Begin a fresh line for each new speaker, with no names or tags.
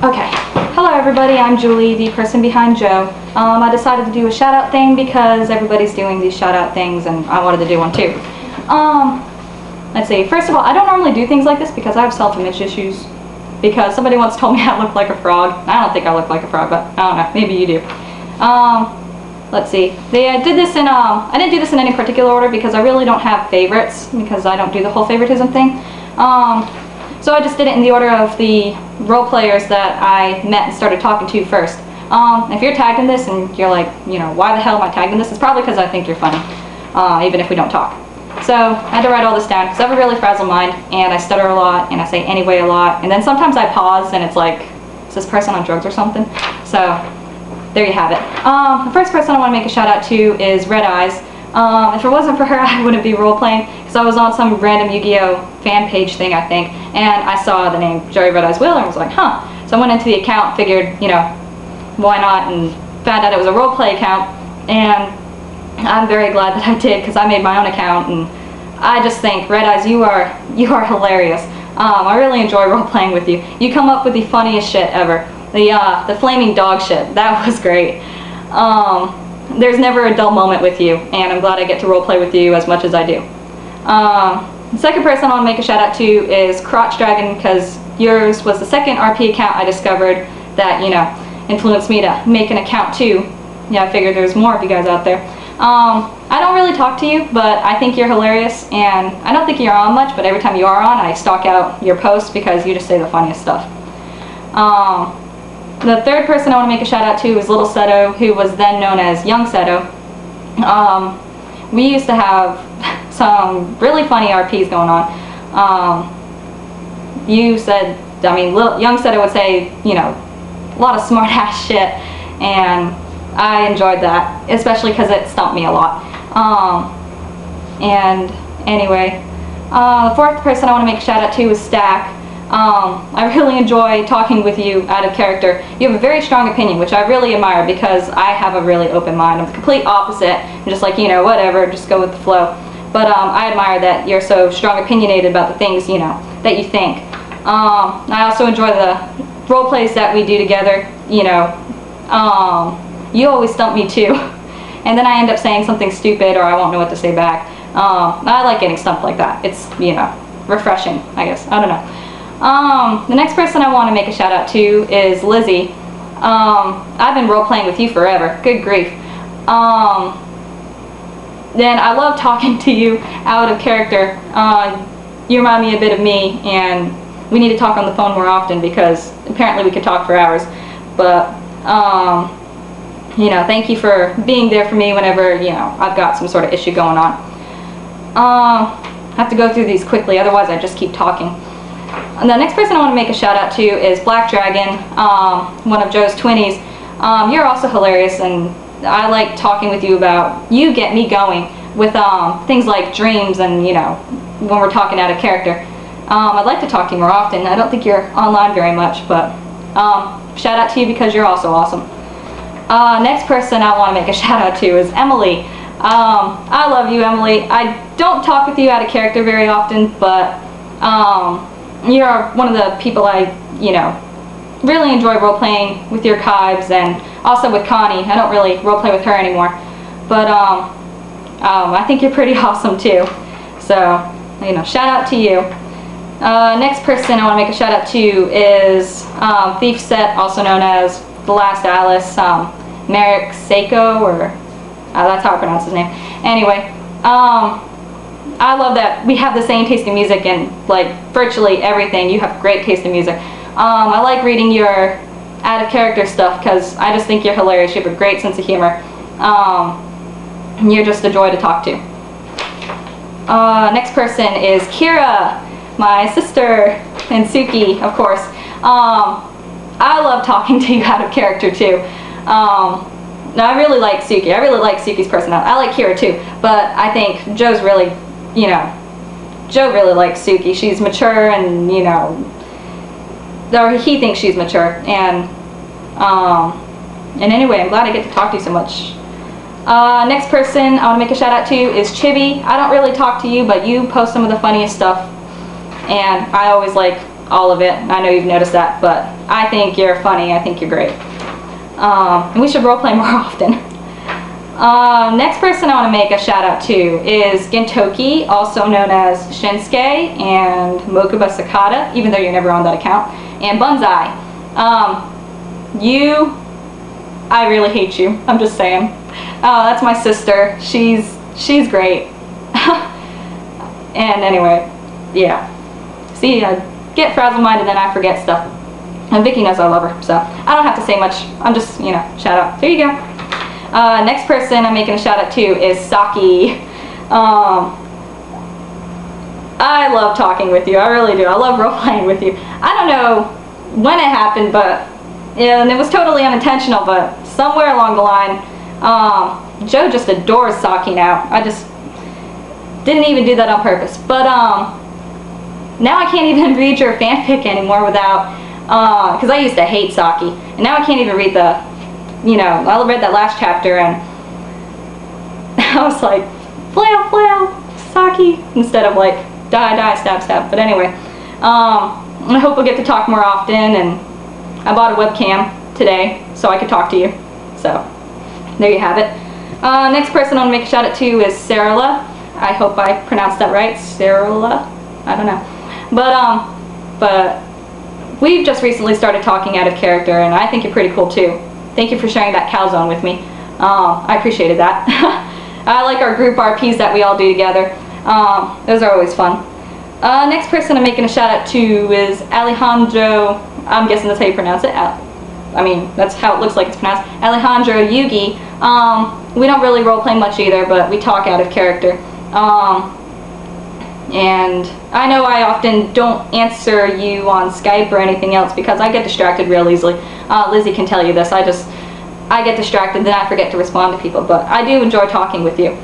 Okay, hello everybody, I'm Julie, the person behind Joe. I decided to do a shout out thing because everybody's doing these shout out things and I wanted to do one too. Let's see, first of all, I don't normally do things like this because I have self-image issues. Because somebody once told me I look like a frog. I don't think I look like a frog, but I don't know, maybe you do. Let's see, I did this in, I didn't do this in any particular order because I really don't have favorites because I don't do the whole favoritism thing. So I just did it in the order of the role players that I met and started talking to first. If you're tagged in this and you're like, you know, why the hell am I tagged in this? It's probably because I think you're funny, even if we don't talk. So I had to write all this down because I have a really frazzled mind and I stutter a lot and I say anyway a lot. And then sometimes I pause and it's like, is this person on drugs or something? So there you have it. The first person I want to make a shout out to is Red Eyes. If it wasn't for her, I wouldn't be role playing because I was on some random Yu-Gi-Oh fan page thing, I think, and I saw the name Joey Red Eyes Wheeler and was like, huh. So I went into the account, figured, you know, why not, and found out it was a role play account, and I'm very glad that I did because I made my own account, and I just think, Red Eyes, you are hilarious. I really enjoy role playing with you. You come up with the funniest shit ever. The flaming dog shit, that was great. There's never a dull moment with you, and I'm glad I get to roleplay with you as much as I do. The second person I want to make a shout out to is Crotch Dragon, because yours was the second RP account I discovered that, you know, influenced me to make an account too. Yeah, I figured there's more of you guys out there. I don't really talk to you, but I think you're hilarious, and I don't think you're on much, but every time you are on, I stalk out your posts because you just say the funniest stuff. The third person I want to make a shout out to is Little Seto, who was then known as Young Seto. We used to have some really funny RPs going on. You said, I mean, Young Seto would say, you know, a lot of smart ass shit, and I enjoyed that, especially because it stumped me a lot. And anyway, the fourth person I want to make a shout out to is Stack. I really enjoy talking with you out of character. You have a very strong opinion, which I really admire because I have a really open mind. I'm the complete opposite. I'm just like, you know, whatever, just go with the flow. But I admire that you're so strong opinionated about the things, you know, that you think. I also enjoy the role plays that we do together, you know. You always stump me too. And then I end up saying something stupid or I won't know what to say back. I like getting stumped like that. It's, you know, refreshing, I guess. I don't know. The next person I want to make a shout out to is Lizzie. I've been role playing with you forever. Good grief. Then I love talking to you out of character. You remind me a bit of me, and we need to talk on the phone more often because apparently we could talk for hours. But you know, thank you for being there for me whenever, you know, I've got some sort of issue going on. I have to go through these quickly, otherwise I just keep talking. And the next person I want to make a shout out to is Black Dragon, one of Joe's twinnies. You're also hilarious, and I like talking with you about, you get me going with things like dreams and, you know, when we're talking out of character. I'd like to talk to you more often. I don't think you're online very much, but shout out to you because you're also awesome. Next person I want to make a shout out to is Emily. I love you, Emily. I don't talk with you out of character very often, but you're one of the people I, you know, really enjoy role-playing with your Kibes and also with Connie. I don't really role-play with her anymore, but I think you're pretty awesome too. So, you know, shout out to you. Next person I want to make a shout out to is Thief Set, also known as The Last Alice, Merrick Seiko, or that's how I pronounce his name. Anyway, I love that we have the same taste in music and like virtually everything. You have great taste in music. I like reading your out of character stuff because I just think you're hilarious. You have a great sense of humor. You're just a joy to talk to. Next person is Kira, my sister, and Suki, of course. I love talking to you out of character too. I really like Suki. I really like Suki's personality. I like Kira too, but I think Joe's really, you know, Joe really likes Suki. She's mature and, you know, or he thinks she's mature, and anyway, I'm glad I get to talk to you so much. Next person I want to make a shout out to is Chibi. I don't really talk to you, but you post some of the funniest stuff, and I always like all of it. I know you've noticed that, but I think you're funny. I think you're great. And we should roleplay more often. Next person I want to make a shout out to is Gintoki, also known as Shinsuke, and Mokuba Sakata, even though you're never on that account, and Bunzai. I really hate you. I'm just saying. That's my sister. She's great. And anyway, yeah. See, I get frazzle-minded and I forget stuff. And Vicky knows I love her, so I don't have to say much. I'm just, you know, shout out. Here you go. Next person I'm making a shout out to is Saki. I love talking with you. I really do. I love role-playing with you. I don't know when it happened, but and it was totally unintentional, but somewhere along the line, Joe just adores Saki now. I just didn't even do that on purpose. But now I can't even read your fanfic anymore without, because I used to hate Saki, and now I can't even read the, you know, I read that last chapter and I was like, flail, flail, Saki, instead of like, die, die, stab, stab. But anyway, I hope we'll get to talk more often, and I bought a webcam today so I could talk to you. So, there you have it. Next person I want to make a shout out to is Sarala. I hope I pronounced that right. Sarala? I don't know. But we've just recently started talking out of character, and I think you're pretty cool too. Thank you for sharing that calzone with me. I appreciated that. I like our group RPs that we all do together. Those are always fun. Next person I'm making a shout out to is Alejandro. I'm guessing that's how you pronounce it. I mean, that's how it looks like it's pronounced. Alejandro Yugi. We don't really roleplay much either, but we talk out of character. And I know I often don't answer you on Skype or anything else because I get distracted real easily. Lizzie can tell you this. I get distracted, then I forget to respond to people. But I do enjoy talking with you.